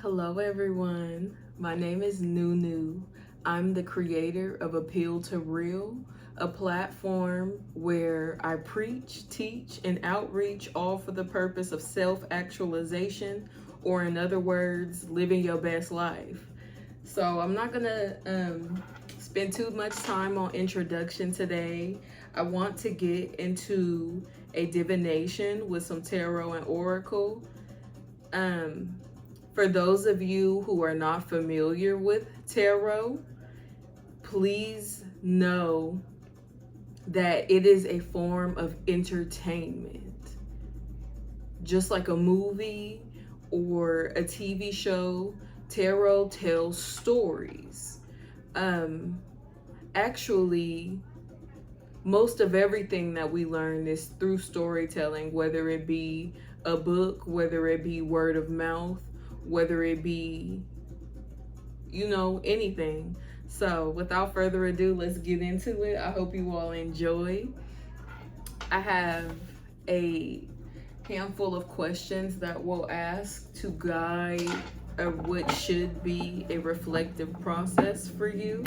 Hello everyone, my name is Nunu. I'm the creator of Appeal to Real, a platform where I preach, teach, and outreach all for the purpose of self-actualization, or in other words, living your best life. So I'm not gonna spend too much time on introduction today. I want to get into a divination with some tarot and oracle. For those of you who are not familiar with tarot, please know that it is a form of entertainment. Just like a movie or a TV show, tarot tells stories. Actually, most of everything that we learn is through storytelling, whether it be a book, whether it be word of mouth, whether it be, anything. So without further ado, let's get into it. I hope you all enjoy. I have a handful of questions that we'll ask to guide what should be a reflective process for you.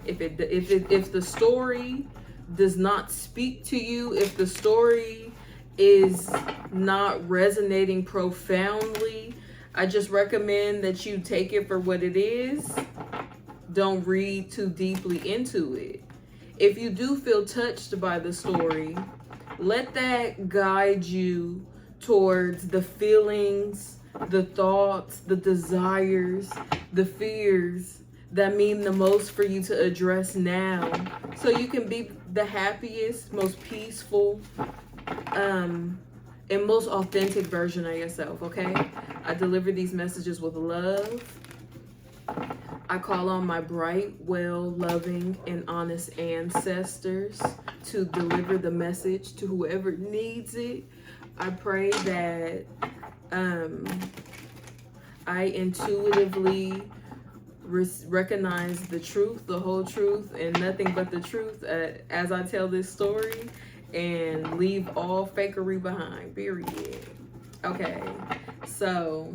If the story does not speak to you, if the story is not resonating profoundly, I just recommend that you take it for what it is. Don't read too deeply into it. If you do feel touched by the story, let that guide you towards the feelings, the thoughts, the desires, the fears that mean the most for you to address now, so you can be the happiest, most peaceful, and most authentic version of yourself, okay? I deliver these messages with love. I call on my bright, well, loving, and honest ancestors to deliver the message to whoever needs it. I pray that I intuitively recognize the truth, the whole truth, and nothing but the truth as I tell this story, and leave all fakery behind, period. Okay, so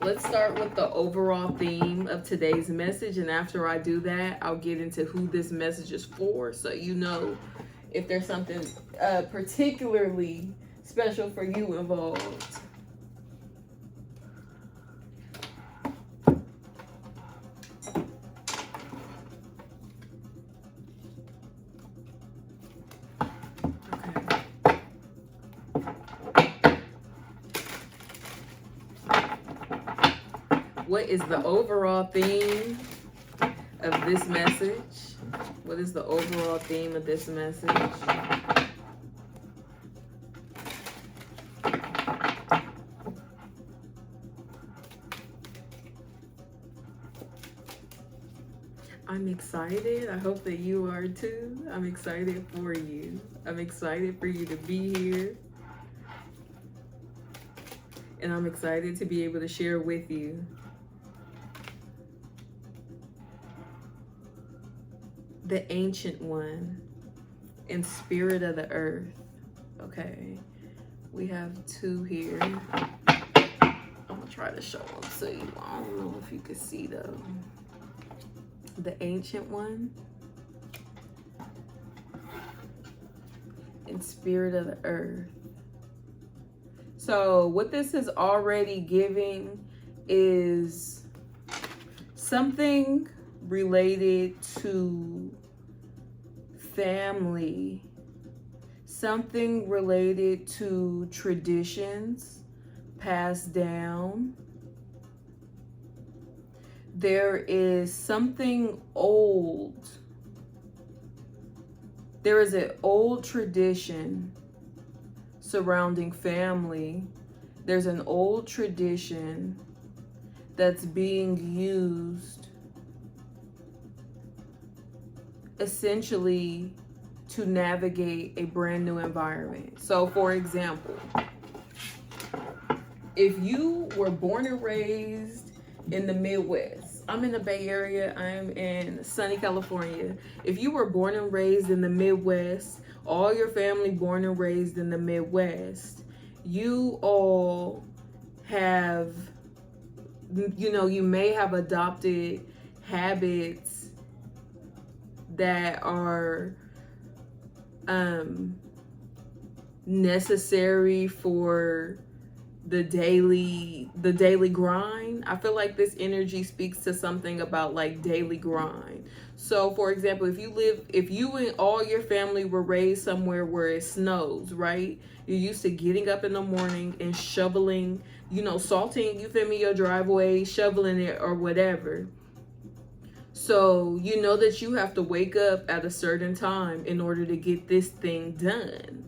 let's start with the overall theme of today's message, and after I do that, I'll get into who this message is for, so you know if there's something particularly special for you involved. What is the overall theme of this message? What is the overall theme of this message? I'm excited. I hope that you are too. I'm excited for you. I'm excited for you to be here. And I'm excited to be able to share with you. The Ancient One and Spirit of the Earth. Okay, we have two here. I'm gonna try to show them to you. I don't know if you can see though. The Ancient One and Spirit of the Earth. So what this is already giving is something related to family, something related to traditions passed down. There is something old. There is an old tradition surrounding family. There's an old tradition that's being used essentially to navigate a brand new environment. So for example, if you were born and raised in the Midwest, I'm in the Bay Area, I'm in sunny California. If you were born and raised in the Midwest, all your family born and raised in the Midwest, you all have, you may have adopted habits that are necessary for the daily grind. I feel like this energy speaks to something about like daily grind. So for example, if you and all your family were raised somewhere where it snows, right? You're used to getting up in the morning and shoveling, salting, you feel me, your driveway, shoveling it or whatever. So you know that you have to wake up at a certain time in order to get this thing done.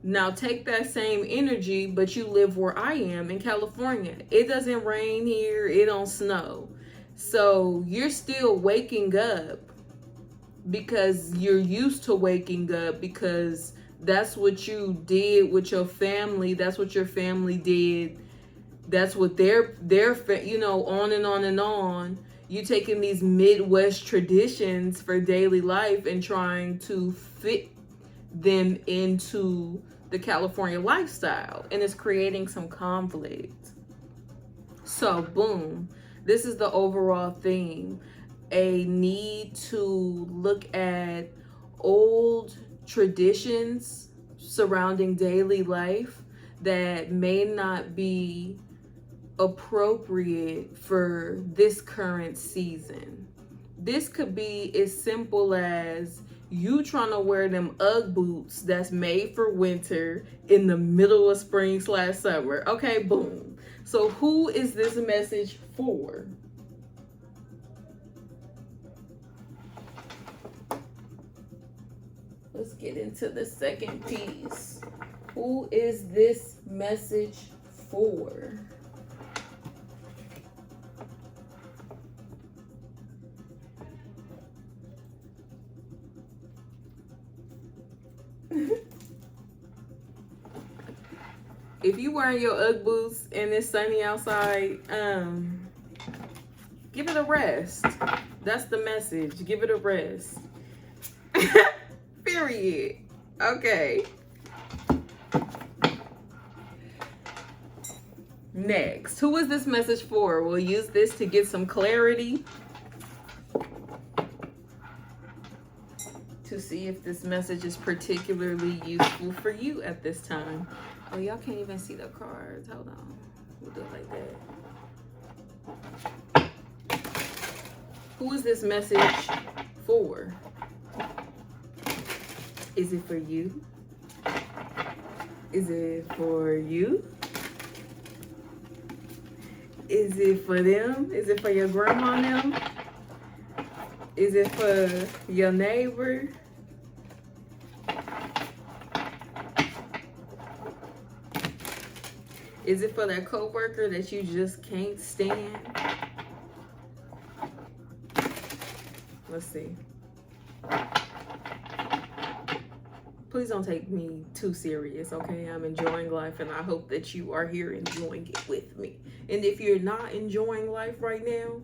Now take that same energy, but you live where I am in California. It doesn't rain here, it don't snow. So you're still waking up because you're used to waking up, because that's what you did with your family. That's what your family did. That's what their on and on and on. You taking these Midwest traditions for daily life and trying to fit them into the California lifestyle, and it's creating some conflict. So boom, this is the overall theme: a need to look at old traditions surrounding daily life that may not be appropriate for this current season. This could be as simple as you trying to wear them Ugg boots that's made for winter in the middle of spring/summer. Okay, boom. So who is this message for? Let's get into the second piece. Who is this message for? If you wearing your Ugg boots and it's sunny outside, give it a rest. That's the message. Give it a rest. Period. Okay. Next, who is this message for? We'll use this to get some clarity, to see if this message is particularly useful for you at this time. Oh, y'all can't even see the cards. Hold on. We'll do it like that. Who is this message for? Is it for you? Is it for you? Is it for them? Is it for your grandma and them? Is it for your neighbor? Is it for that coworker that you just can't stand? Let's see. Please don't take me too serious, okay? I'm enjoying life, and I hope that you are here enjoying it with me. And if you're not enjoying life right now,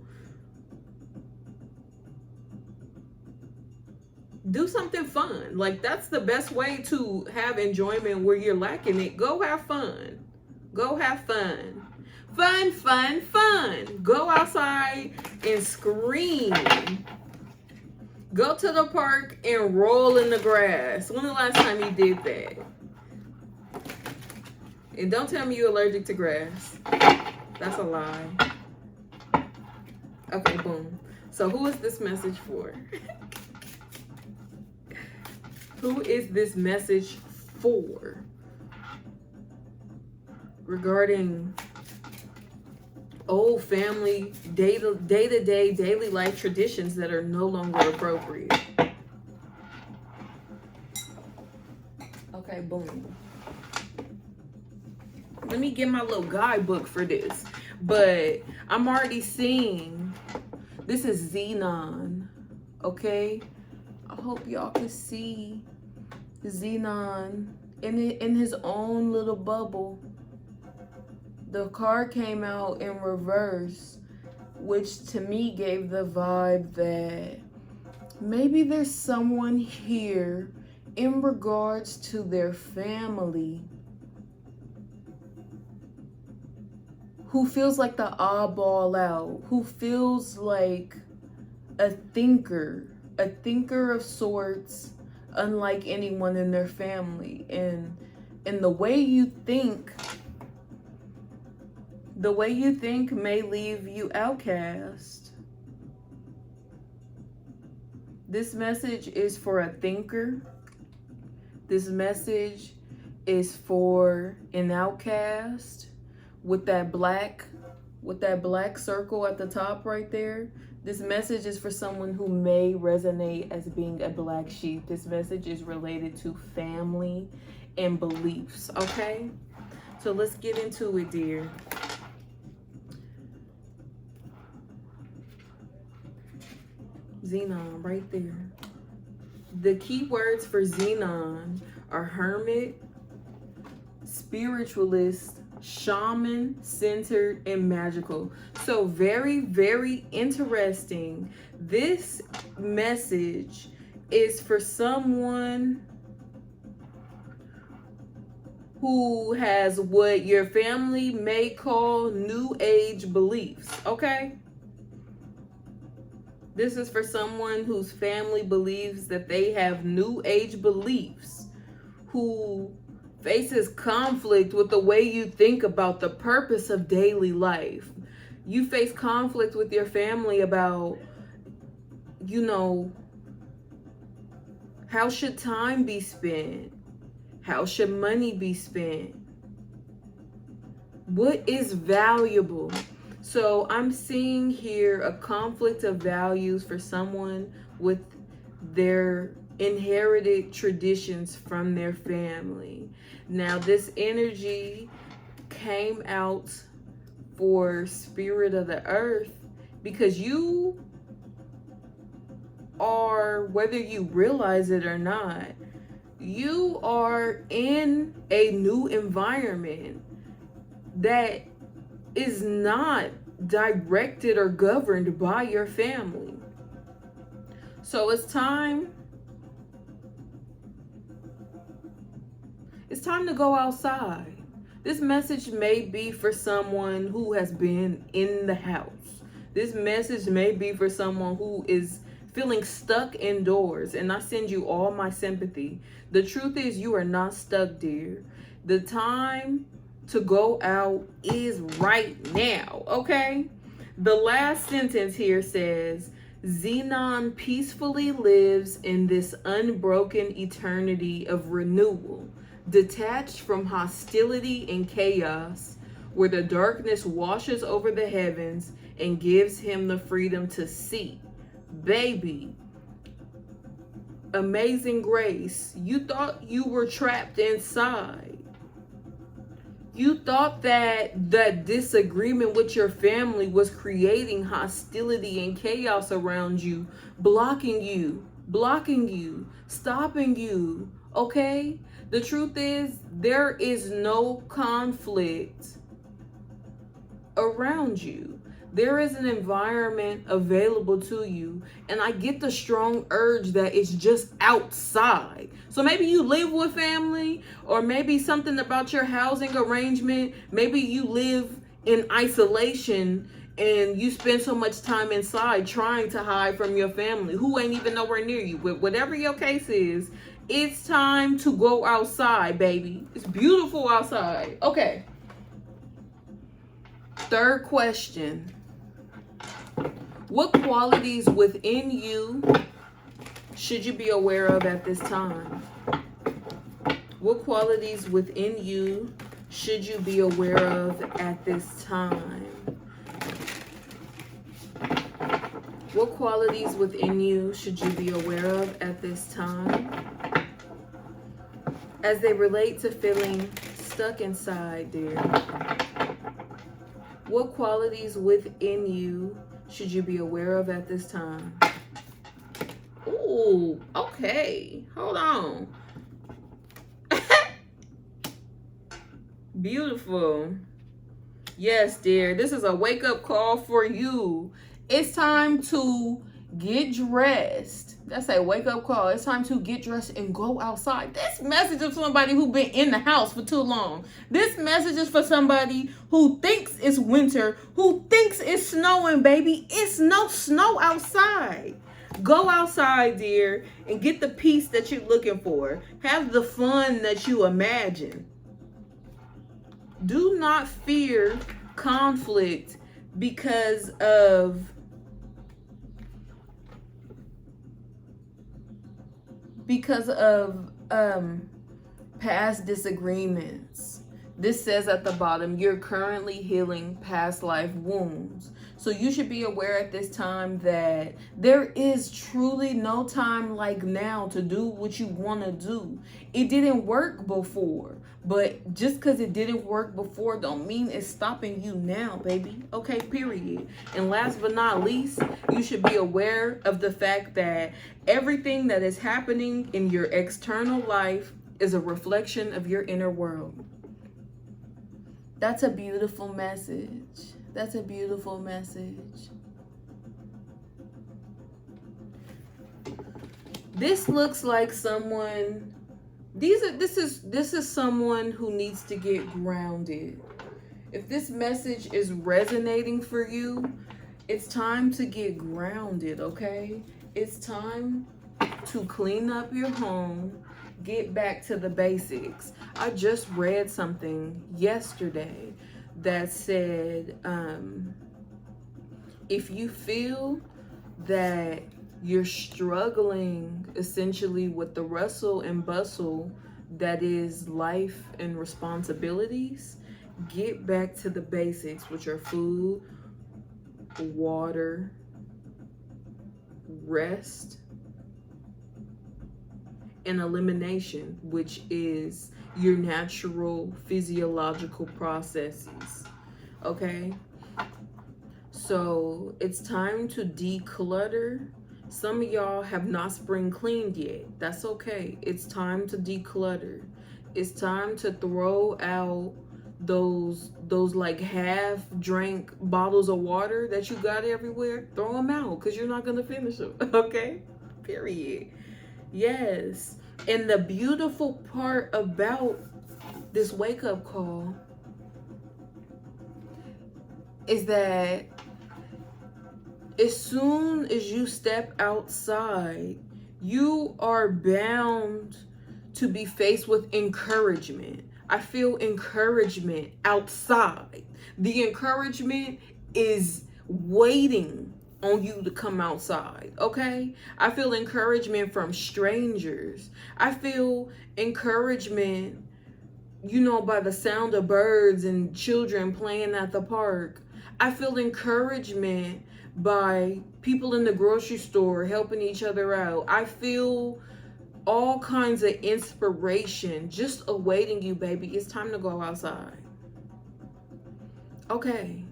do something fun. Like, that's the best way to have enjoyment where you're lacking it. Go have fun. Go have fun. Fun, fun, fun. Go outside and scream. Go to the park and roll in the grass. When the last time you did that? And don't tell me you're allergic to grass. That's a lie. Okay, boom. So who is this message for? Who is this message for? Regarding old family, day-to-day, daily life traditions that are no longer appropriate. Okay, boom. Let me get my little guidebook for this. But I'm already seeing, this is Xenon, okay? I hope y'all can see Xenon in his own little bubble. The card came out in reverse, which to me gave the vibe that maybe there's someone here in regards to their family who feels like the oddball out, who feels like a thinker of sorts, unlike anyone in their family. And the way you think may leave you outcast. This message is for a thinker. This message is for an outcast with that black circle at the top right there. This message is for someone who may resonate as being a black sheep. This message is related to family and beliefs, okay? So let's get into it, dear. Xenon, right there. The key words for Xenon are hermit, spiritualist, shaman, centered, and magical. So very, very interesting. This message is for someone who has what your family may call new age beliefs, okay? This is for someone whose family believes that they have new age beliefs, who faces conflict with the way you think about the purpose of daily life. You face conflict with your family about, how should time be spent? How should money be spent? What is valuable? So I'm seeing here a conflict of values for someone with their inherited traditions from their family. Now, this energy came out for Spirit of the Earth because you are, whether you realize it or not, you are in a new environment that is not directed or governed by your family. So it's time to go outside. This message may be for someone who has been in the house. This message may be for someone who is feeling stuck indoors, and I send you all my sympathy. The truth is, you are not stuck, dear. The time to go out is right now, okay? The last sentence here says, Xenon peacefully lives in this unbroken eternity of renewal, detached from hostility and chaos, where the darkness washes over the heavens and gives him the freedom to see. Baby, amazing grace, you thought you were trapped inside. You thought that disagreement with your family was creating hostility and chaos around you, blocking you, stopping you, okay? The truth is, there is no conflict around you. There is an environment available to you, and I get the strong urge that it's just outside. So maybe you live with family, or maybe something about your housing arrangement. Maybe you live in isolation and you spend so much time inside trying to hide from your family who ain't even nowhere near you. But whatever your case is, it's time to go outside, baby. It's beautiful outside. Okay. Third question. What qualities within you should you be aware of at this time? What qualities within you should you be aware of at this time? What qualities within you should you be aware of at this time as they relate to feeling stuck inside, dear? What qualities within you should you be aware of at this time? Ooh, okay. Hold on. Beautiful. Yes, dear. This is a wake-up call for you. It's time to Get dressed. That's a wake up call. It's time to get dressed and go outside. This message is for somebody who's been in the house for too long. This message is for somebody who thinks it's winter, who thinks it's snowing, baby. It's no snow outside. Go outside, dear, and get the peace that you're looking for. Have the fun that you imagine. Do not fear conflict because of past disagreements. This says at the bottom, you're currently healing past life wounds. So you should be aware at this time that there is truly no time like now to do what you want to do. It didn't work before, but just because it didn't work before don't mean it's stopping you now, baby. Okay, period. And last but not least, you should be aware of the fact that everything that is happening in your external life is a reflection of your inner world. That's a beautiful message. That's a beautiful message. This looks like someone, this is someone who needs to get grounded. If this message is resonating for you, it's time to get grounded, okay? It's time to clean up your home, get back to the basics. I just read something yesterday that said, if you feel that you're struggling essentially with the rustle and bustle that is life and responsibilities, get back to the basics, which are food, water, rest, and elimination, which is your natural physiological processes. Okay? So it's time to declutter. Some of y'all have not spring cleaned yet. That's okay. It's time to declutter. It's time to throw out those like half drank bottles of water that you got everywhere. Throw them out because you're not gonna finish them. Okay? Period. Yes. And the beautiful part about this wake up call is that as soon as you step outside, you are bound to be faced with encouragement. I feel encouragement outside. The encouragement is waiting on you to come outside, okay? I feel encouragement from strangers. I feel encouragement, by the sound of birds and children playing at the park. I feel encouragement by people in the grocery store helping each other out. I feel all kinds of inspiration just awaiting you, baby. It's time to go outside. Okay.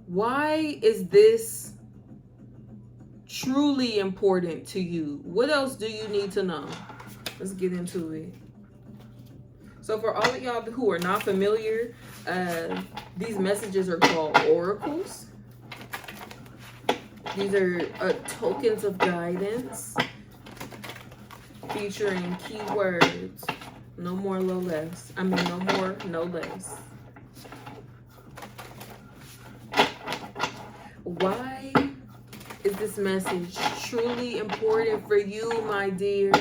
Why is this truly important to you? What else do you need to know? Let's get into it. So for all of y'all who are not familiar, these messages are called oracles. These are tokens of guidance featuring keywords. No more, no less. No more, no less. Why is this message truly important for you, my dear?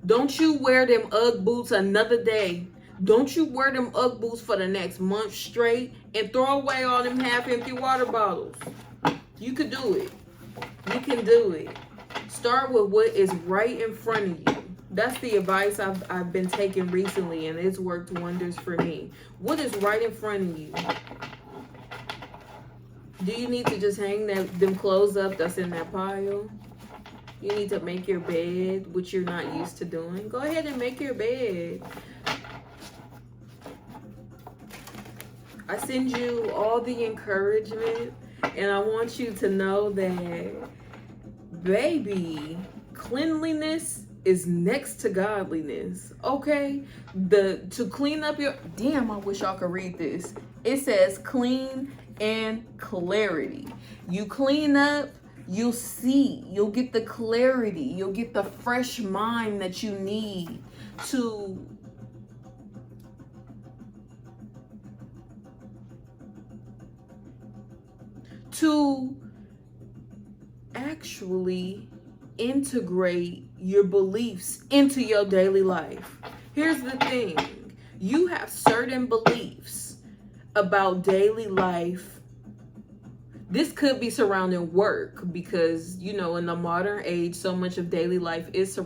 Don't you wear them Ugg boots another day. Don't you wear them Ugg boots for the next month straight and throw away all them half-empty water bottles. You can do it. You can do it. Start with what is right in front of you. That's the advice I've been taking recently, and it's worked wonders for me. What is right in front of you? Do you need to just hang them clothes up that's in that pile? You need to make your bed, which you're not used to doing. Go ahead and make your bed. I send you all the encouragement, and I want you to know that, baby, cleanliness is next to godliness. Okay? To clean up your... Damn, I wish y'all could read this. It says clean and clarity. You clean up, you'll see, you'll get the clarity, you'll get the fresh mind that you need to actually integrate your beliefs into your daily life. Here's the thing. You have certain beliefs about daily life. This could be surrounding work because, in the modern age, so much of daily life is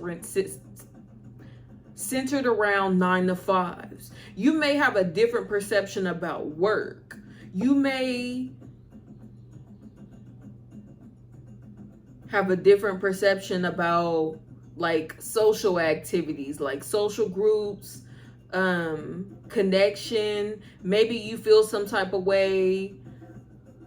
centered around 9 to 5s. You may have a different perception about work. You may have a different perception about like social activities, like social groups, connection. Maybe you feel some type of way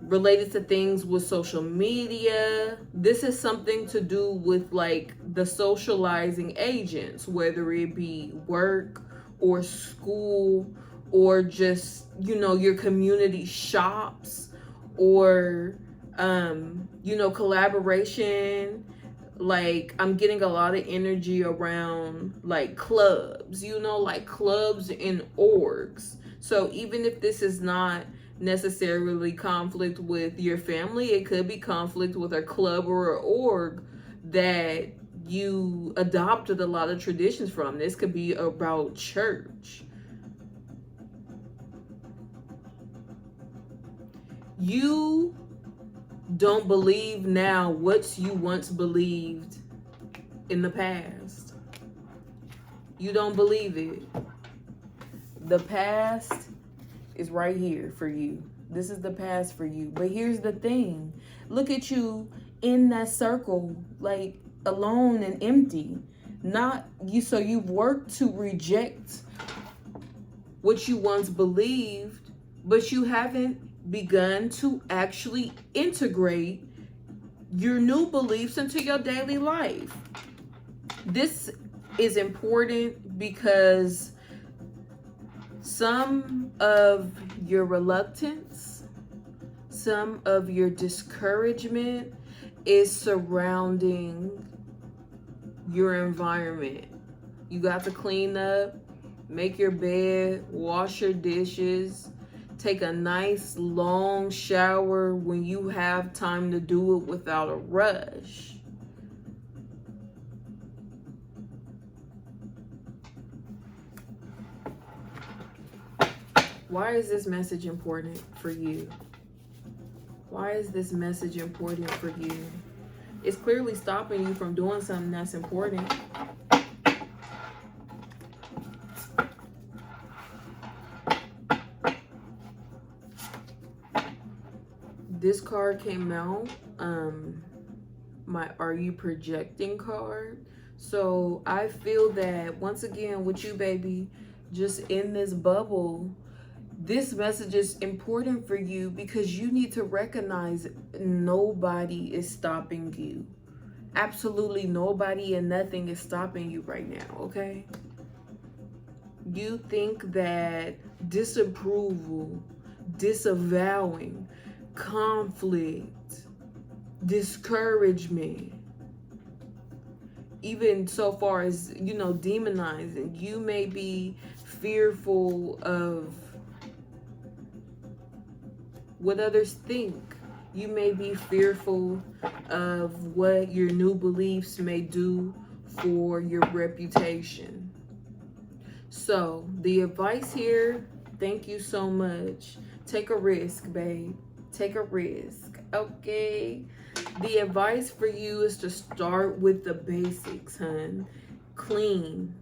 related to things with social media. This is something to do with like the socializing agents, whether it be work or school or just, your community shops or, collaboration. Like I'm getting a lot of energy around like clubs, like clubs and orgs. So even if this is not necessarily conflict with your family, it could be conflict with a club or an org that you adopted a lot of traditions from. This could be about church. You don't believe now what you once believed in the past. You don't believe it. The past is right here for you. This is the past for you. But here's the thing. Look at you in that circle, like alone and empty. Not you. So you've worked to reject what you once believed, but you haven't begun to actually integrate your new beliefs into your daily life. This is important because some of your reluctance, some of your discouragement is surrounding your environment. You got to clean up, make your bed, wash your dishes, take a nice long shower when you have time to do it without a rush. Why is this message important for you? Why is this message important for you? It's clearly stopping you from doing something that's important. This card came out, my Are You Projecting card. So I feel that once again with you, baby, just in this bubble, this message is important for you because you need to recognize nobody is stopping you. Absolutely nobody and nothing is stopping you right now, okay? You think that disapproval, disavowing, conflict, discouragement, even so far as, demonizing, you may be fearful of what others think. You may be fearful of what your new beliefs may do for your reputation. So the advice here, thank you so much. Take a risk, babe. Take a risk, okay? The advice for you is to start with the basics, hun. Clean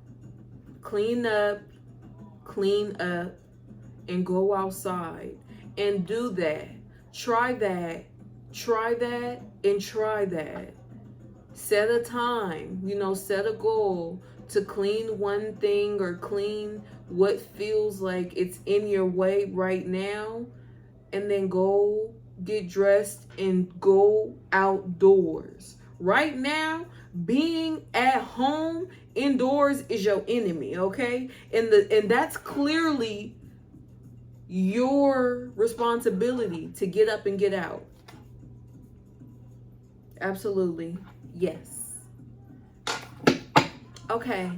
up, and go outside and do that. Try that, and try that. Set a time, set a goal to clean one thing or clean what feels like it's in your way right now, and then go get dressed and go outdoors. Right now, being at home indoors is your enemy, okay? And that's clearly your responsibility to get up and get out. Absolutely. Yes. Okay.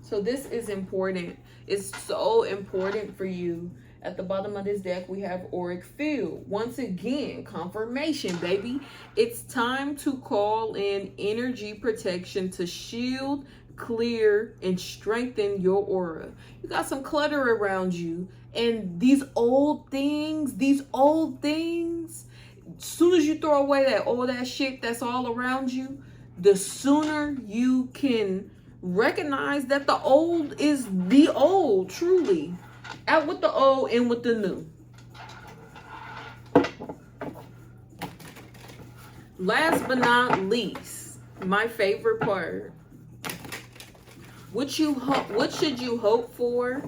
So this is important. It's so important for you. At the bottom of this deck, we have auric field. Once again, confirmation, baby. It's time to call in energy protection to shield, clear, and strengthen your aura. You got some clutter around you, and these old things, as soon as you throw away all that shit that's all around you, the sooner you can recognize that the old is the old, truly. Out with the old, in with the new. Last but not least, my favorite part. What should you hope for?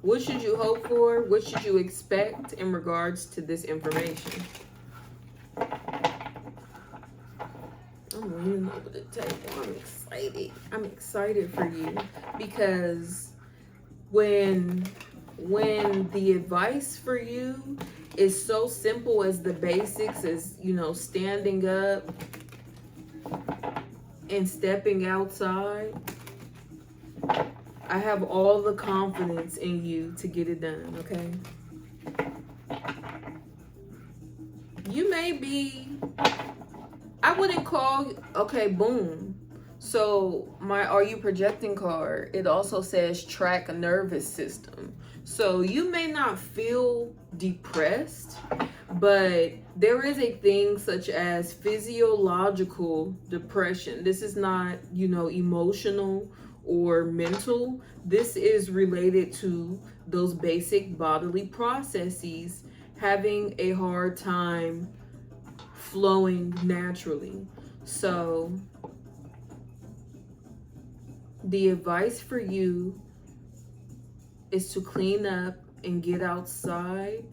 What should you hope for? What should you expect in regards to this information? I'm leaning over the table. I'm excited. I'm excited for you because when the advice for you is so simple as the basics, as standing up and stepping outside, I have all the confidence in you to get it done, okay? You may be, I wouldn't call, okay, boom. So my Are You Projecting card, it also says track a nervous system. So you may not feel depressed, but there is a thing such as physiological depression. This is not, emotional or mental. This is related to those basic bodily processes having a hard time flowing naturally. So the advice for you is to clean up and get outside.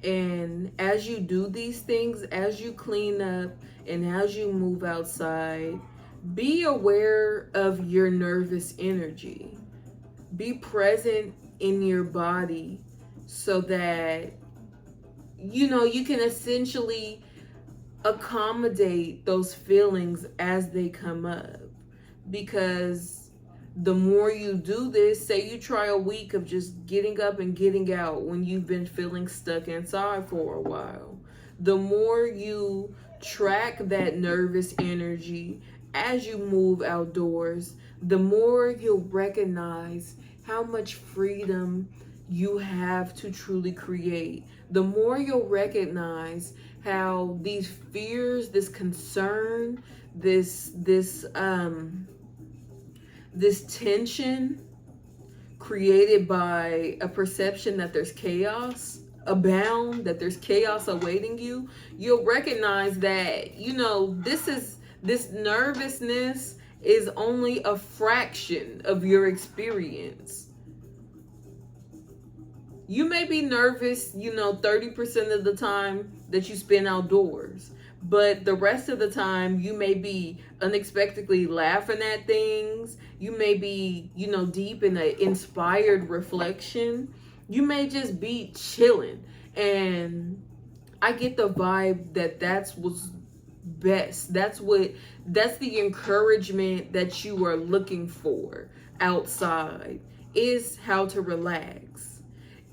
And as you do these things, as you clean up and as you move outside, be aware of your nervous energy. Be present in your body so that, you can essentially accommodate those feelings as they come up. Because the more you do this, say you try a week of just getting up and getting out when you've been feeling stuck inside for a while, the more you track that nervous energy as you move outdoors, the more you'll recognize how much freedom you have to truly create. The more you'll recognize how these fears, this concern, this tension created by a perception that there's chaos abound, that there's chaos awaiting you, you'll recognize that, this nervousness is only a fraction of your experience. You may be nervous, 30% of the time that you spend outdoors. But the rest of the time, you may be unexpectedly laughing at things. You may be, deep in an inspired reflection. You may just be chilling. And I get the vibe that that's what's best. That's the encouragement that you are looking for outside, is how to relax.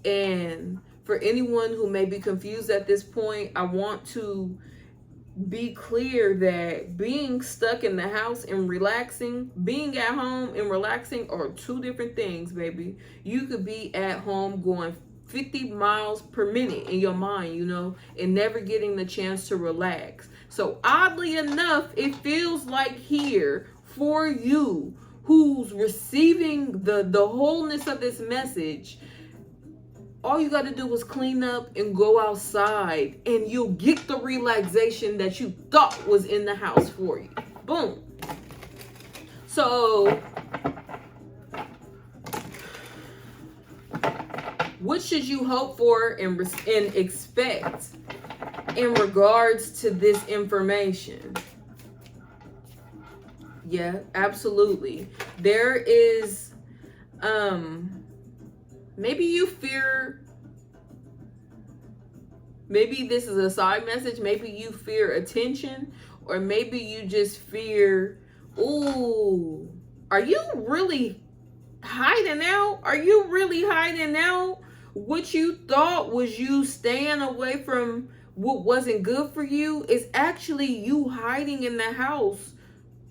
And for anyone who may be confused at this point, I want to be clear that being stuck in the house and relaxing, being at home and relaxing are two different things, baby. You could be at home going 50 miles per minute in your mind, and never getting the chance to relax. So oddly enough, it feels like here for you who's receiving the wholeness of this message, all you got to do is clean up and go outside, and you'll get the relaxation that you thought was in the house for you. Boom. So, what should you hope for and expect in regards to this information? Yeah, absolutely. There is Maybe you fear, maybe this is a side message, maybe you fear attention, or maybe you just fear, ooh, are you really hiding out? Are you really hiding out? What you thought was you staying away from what wasn't good for you is actually you hiding in the house,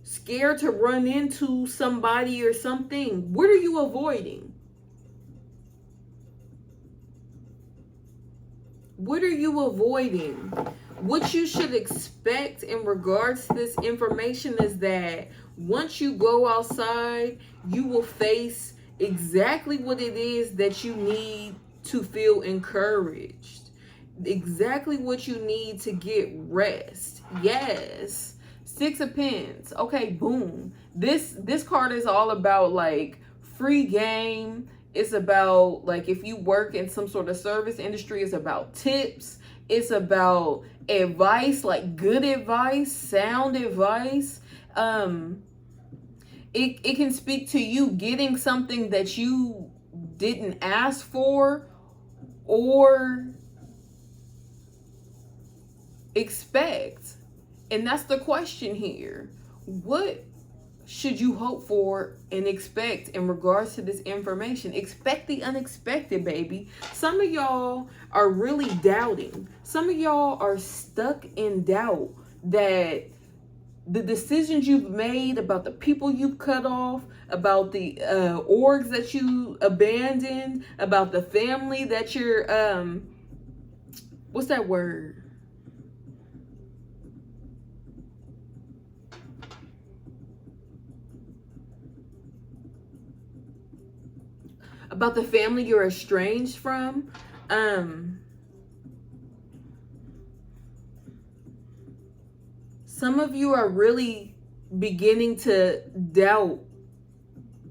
scared to run into somebody or something. What are you avoiding? What are you avoiding? What you should expect in regards to this information is that once you go outside, you will face exactly what it is that you need to feel encouraged. Exactly what you need to get rest. Yes. Six of Pens. Okay, boom. This card is all about like free game. It's about like if you work in some sort of service industry, it's about tips. It's about advice, like good advice, sound advice. It can speak to you getting something that you didn't ask for or expect. And that's the question here. What should you hope for and expect in regards to this information? Expect the unexpected, baby. Some of y'all are really doubting. Some of y'all are stuck in doubt that the decisions you've made, about the people you've cut off, about the orgs that you abandoned, about the family that you're what's that word? About the family you're estranged from. Some of you are really beginning to doubt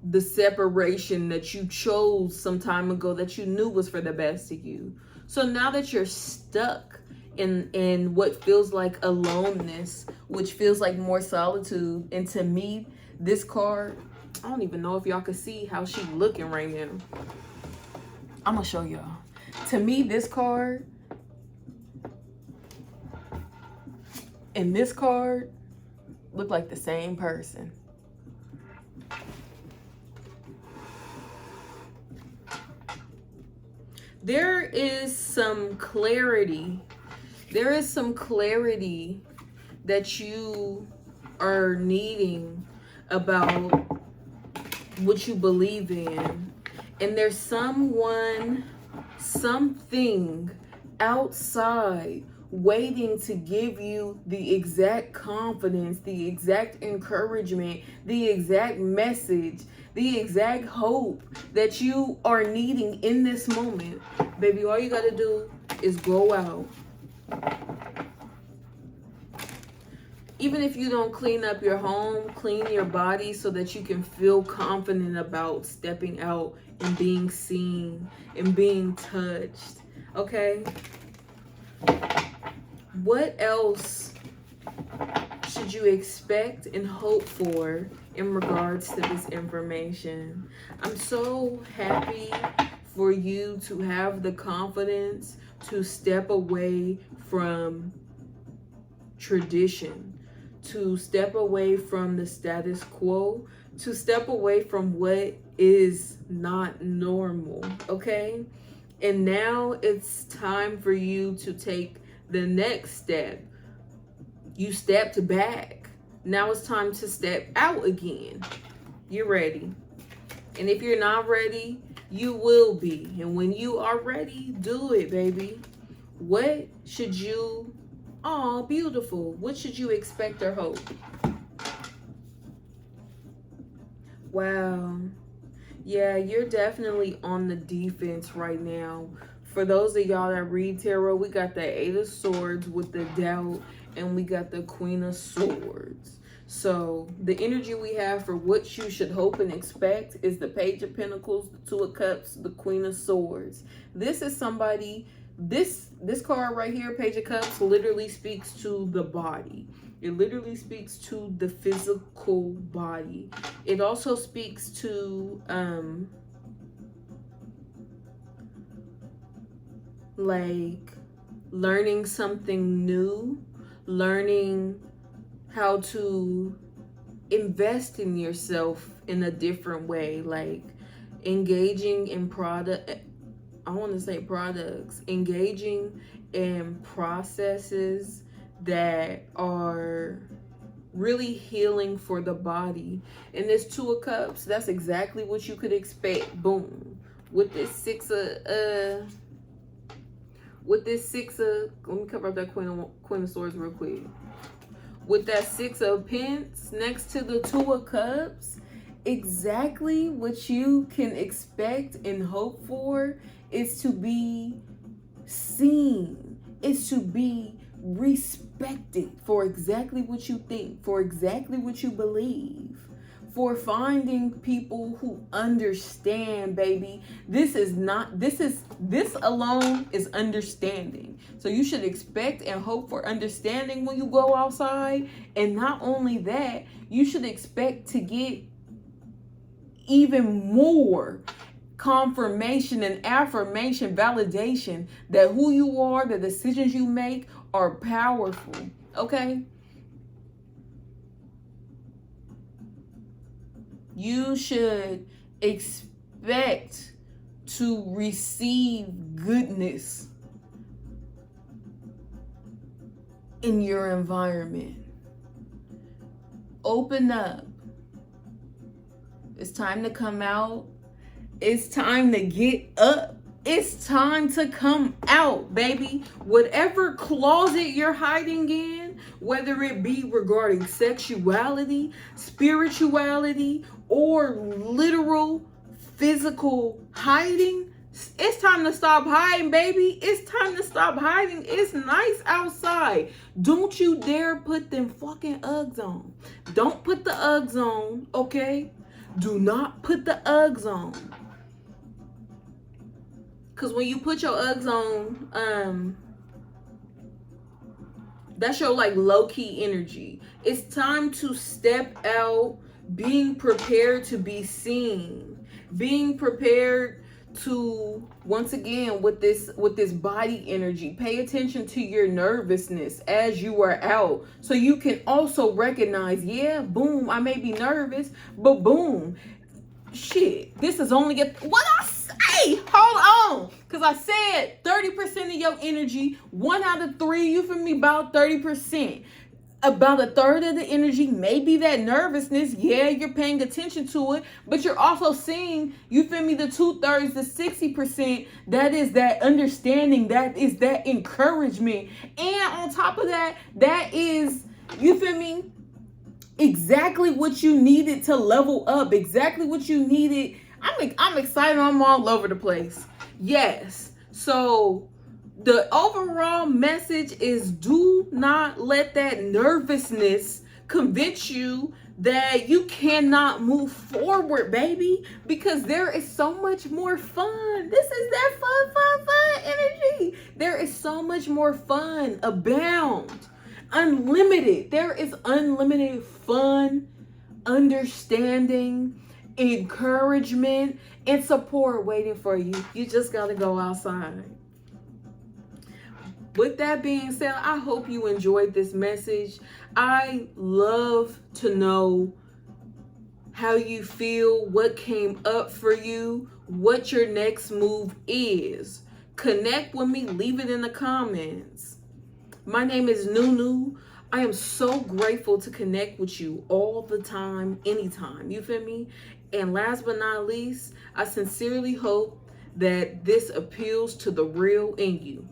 the separation that you chose some time ago that you knew was for the best of you. So now that you're stuck in what feels like aloneness, which feels like more solitude, and to me, this card, I don't even know if y'all can see how she's looking right now. I'm gonna show y'all. To me, this card and this card look like the same person. There is some clarity. There is some clarity that you are needing about what you believe in. And there's someone, something outside waiting to give you the exact confidence, the exact encouragement, the exact message, the exact hope that you are needing in this moment. Baby, all you got to do is go out. Even if you don't clean up your home, clean your body so that you can feel confident about stepping out and being seen and being touched. Okay? What else should you expect and hope for in regards to this information? I'm so happy for you to have the confidence to step away from tradition, to step away from the status quo, to step away from what is not normal, okay? And now it's time for you to take the next step. You stepped back. Now it's time to step out again. You're ready. And if you're not ready, you will be. And when you are ready, do it, baby. What should you, oh, beautiful. What should you expect or hope? Wow. Yeah, you're definitely on the defense right now. For those of y'all that read tarot, we got the Eight of Swords with the doubt, and we got the Queen of Swords. So the energy we have for what you should hope and expect is the Page of Pentacles, the Two of Cups, the Queen of Swords. This is somebody, this card right here, Page of Cups, literally speaks to the body. It literally speaks to the physical body. It also speaks to like learning something new, learning how to invest in yourself in a different way, like engaging in engaging in processes that are really healing for the body. And this Two of Cups, that's exactly what you could expect. Boom. With this six of let me cover up that Queen of Swords real quick. With that Six of Pentacles next to the Two of Cups, exactly what you can expect and hope for is to be seen, is to be respected for exactly what you think, for exactly what you believe, for finding people who understand, baby. This alone is understanding. So you should expect and hope for understanding when you go outside. And not only that, you should expect to get even more confirmation and affirmation, validation that who you are, the decisions you make are powerful. Okay? You should expect to receive goodness in your environment. Open up. It's time to come out. It's time to get up. It's time to come out, baby. Whatever closet you're hiding in, whether it be regarding sexuality, spirituality, or literal physical hiding, it's time to stop hiding, baby. It's time to stop hiding. It's nice outside. Don't you dare put them fucking Uggs on. Don't put the Uggs on, okay? Do not put the Uggs on. Because when you put your Uggs on, that's your like low-key energy. It's time to step out, being prepared to be seen, being prepared to, once again, with this body energy, pay attention to your nervousness as you are out, so you can also recognize, yeah, boom, I may be nervous, but boom, shit, this is only what I say. Hold on, because I said 30% of your energy, 1 out of 3, you feel me, about 30%. About a third of the energy may be that nervousness. Yeah, you're paying attention to it, but you're also seeing, you feel me, the 2/3, the 60%, that is that understanding, that is that encouragement. And on top of that, that is, you feel me, exactly what you needed to level up, exactly what you needed. I'm excited. I'm all over the place. Yes. So the overall message is, do not let that nervousness convince you that you cannot move forward, baby, because there is so much more fun. This is that fun energy. There is so much more fun abound. Unlimited. There is unlimited fun, understanding, encouragement, and support waiting for you. You just got to go outside. With that being said, I hope you enjoyed this message. I love to know how you feel, what came up for you, what your next move is. Connect with me. Leave it in the comments. My name is Nunu. I am so grateful to connect with you all the time, anytime. You feel me? And last but not least, I sincerely hope that this appeals to the real in you.